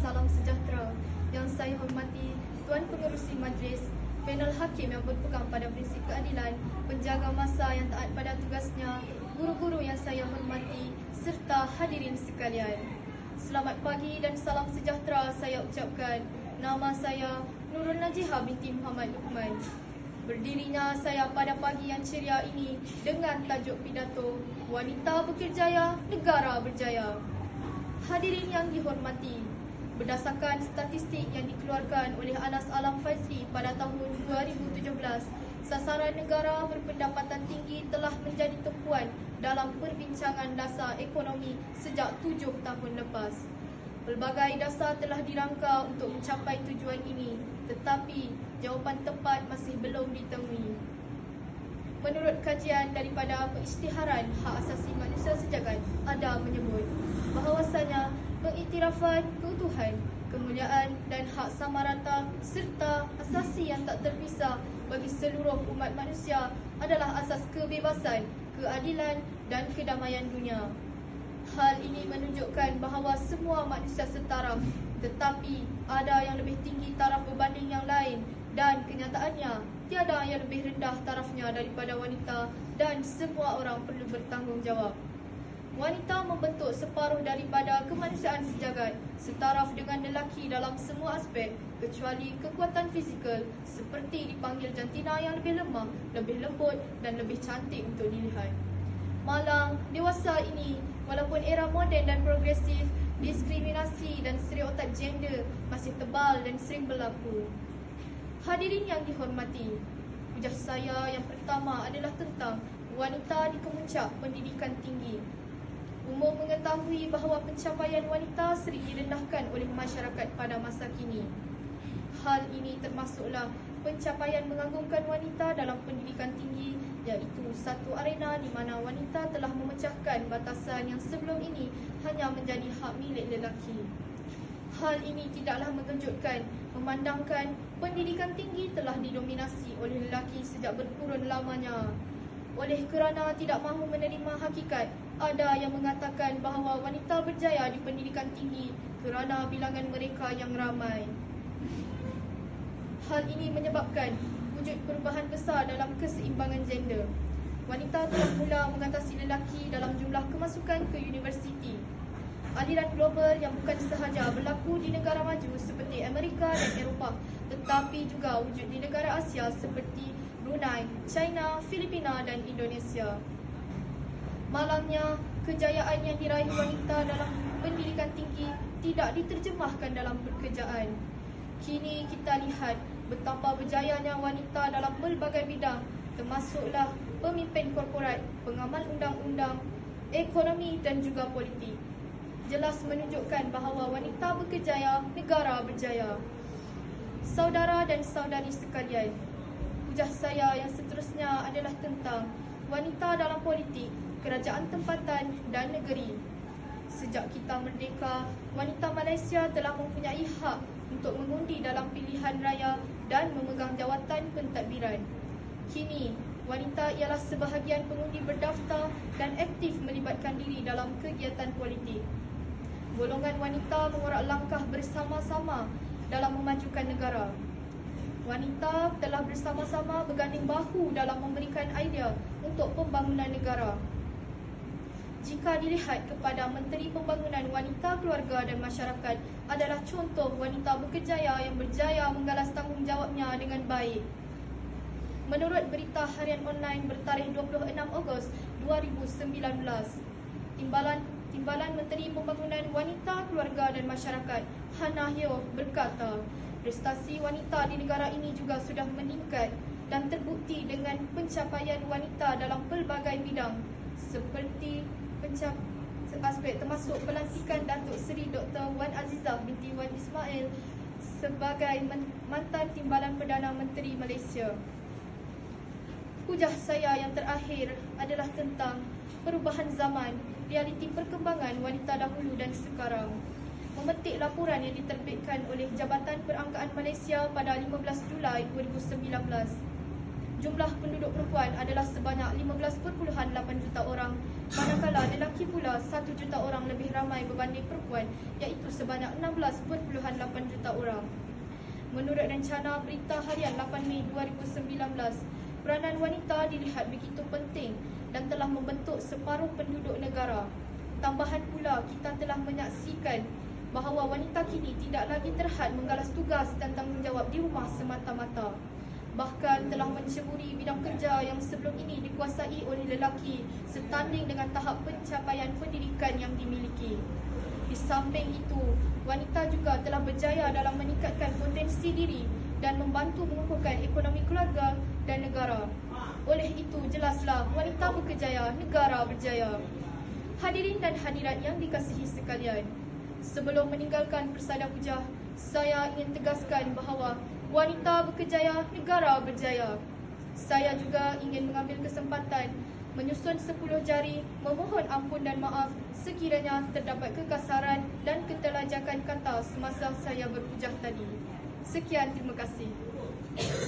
salam sejahtera. Yang saya hormati Tuan Pengerusi Majlis, panel hakim yang berpegang pada prinsip keadilan, penjaga masa yang taat pada tugasnya, guru-guru yang saya hormati, serta hadirin sekalian. Selamat pagi dan salam sejahtera saya ucapkan. Nama saya Nurul Najihah binti Muhammad Luqman. Berdirinya saya pada pagi yang ceria ini dengan tajuk pidato Wanita Berjaya, Negara Berjaya. Hadirin yang dihormati, berdasarkan statistik yang dikeluarkan oleh Anas Alam Fazli pada tahun 2017, sasaran negara berpendapatan tinggi telah menjadi tumpuan dalam perbincangan dasar ekonomi sejak 7 tahun lepas. Pelbagai dasar telah dirangka untuk mencapai tujuan ini, tetapi jawapan tepat masih belum ditemui. Menurut kajian daripada Pengisytiharan Hak Asasi Manusia Sejagat, ADA menyebut bahawasanya pengiktirafan keutuhan, kemuliaan dan hak sama rata serta asasi yang tak terpisah bagi seluruh umat manusia adalah asas kebebasan, keadilan dan kedamaian dunia. Hal ini menunjukkan bahawa semua manusia setaraf, tetapi ada yang lebih tinggi taraf berbanding yang lain dan kenyataannya tiada yang lebih rendah tarafnya daripada wanita dan semua orang perlu bertanggungjawab. Wanita membentuk separuh daripada kemanusiaan sejagat, setaraf dengan lelaki dalam semua aspek kecuali kekuatan fizikal seperti dipanggil jantina yang lebih lemah, lebih lembut dan lebih cantik untuk dilihat. Malang, dewasa ini, walaupun era moden dan progresif, diskriminasi dan stereotip gender masih tebal dan sering berlaku. Hadirin yang dihormati, hujah saya yang pertama adalah tentang wanita di kemuncak pendidikan tinggi. Umum mengetahui bahawa pencapaian wanita sering direndahkan oleh masyarakat pada masa kini. Hal ini termasuklah pencapaian mengagumkan wanita dalam pendidikan tinggi, iaitu satu arena di mana wanita telah memecahkan batasan yang sebelum ini hanya menjadi hak milik lelaki. Hal ini tidaklah mengejutkan memandangkan pendidikan tinggi telah didominasi oleh lelaki sejak berkurun lamanya. Oleh kerana tidak mahu menerima hakikat, ada yang mengatakan bahawa wanita berjaya di pendidikan tinggi kerana bilangan mereka yang ramai. Hal ini menyebabkan wujud perubahan besar dalam keseimbangan gender. Wanita telah mula mengatasi lelaki dalam jumlah kemasukan ke universiti. Aliran global yang bukan sahaja berlaku di negara maju seperti Amerika dan Eropah, tetapi juga wujud di negara Asia seperti Brunei, China, Filipina dan Indonesia. Malangnya, kejayaan yang diraih wanita dalam pendidikan tinggi tidak diterjemahkan dalam pekerjaan. Kini kita lihat betapa berjayanya wanita dalam pelbagai bidang, termasuklah pemimpin korporat, pengamal undang-undang, ekonomi dan juga politik. Jelas menunjukkan bahawa wanita berjaya, negara berjaya. Saudara dan saudari sekalian, hujah saya yang seterusnya adalah tentang wanita dalam politik, kerajaan tempatan dan negeri. Sejak kita merdeka, wanita Malaysia telah mempunyai hak untuk mengundi dalam pilihan raya dan memegang jawatan pentadbiran. Kini, wanita ialah sebahagian pengundi berdaftar dan aktif melibatkan diri dalam kegiatan politik. Golongan wanita mengorak langkah bersama-sama dalam memajukan negara. Wanita telah bersama-sama berganding bahu dalam memberikan idea untuk pembangunan negara. Jika dilihat kepada Menteri Pembangunan Wanita, Keluarga dan Masyarakat adalah contoh wanita berjaya yang berjaya menggalas tanggungjawabnya dengan baik. Menurut berita harian online bertarikh 26 Ogos 2019, Timbalan Menteri Pembangunan Wanita, Keluarga dan Masyarakat, Hannah Yeoh berkata, prestasi wanita di negara ini juga sudah meningkat dan terbukti dengan pencapaian wanita dalam pelbagai bidang seperti aspek termasuk pelantikan Datuk Seri Dr. Wan Azizah binti Wan Ismail sebagai mantan Timbalan Perdana Menteri Malaysia. Hujah saya yang terakhir adalah tentang perubahan zaman, realiti perkembangan wanita dahulu dan sekarang. Memetik laporan yang diterbitkan oleh Jabatan Perangkaan Malaysia pada 15 Julai 2019. Jumlah penduduk perempuan adalah sebanyak 15.8 juta orang Manakala lelaki pula 1 juta orang lebih ramai berbanding perempuan, iaitu sebanyak 16.8 juta orang. Menurut rencana Berita Harian 8 Mei 2019, peranan wanita dilihat begitu penting dan telah membentuk separuh penduduk negara. Tambahan pula, kita telah menyaksikan bahawa wanita kini tidak lagi terhad menggalas tugas dan tanggungjawab di rumah semata-mata. Bahkan telah menceburi bidang kerja yang sebelum ini dikuasai oleh lelaki setanding dengan tahap pencapaian pendidikan yang dimiliki. Di samping itu, wanita juga telah berjaya dalam meningkatkan potensi diri dan membantu mengukuhkan ekonomi keluarga dan negara. Oleh itu, jelaslah wanita berkejaya, negara berjaya. Hadirin dan hadirat yang dikasihi sekalian, sebelum meninggalkan persada hujah, saya ingin tegaskan bahawa wanita berkejaya, negara berjaya. Saya juga ingin mengambil kesempatan menyusun 10 jari memohon ampun dan maaf sekiranya terdapat kekasaran dan ketelajakan kata semasa saya berhujah tadi. Sekian, terima kasih.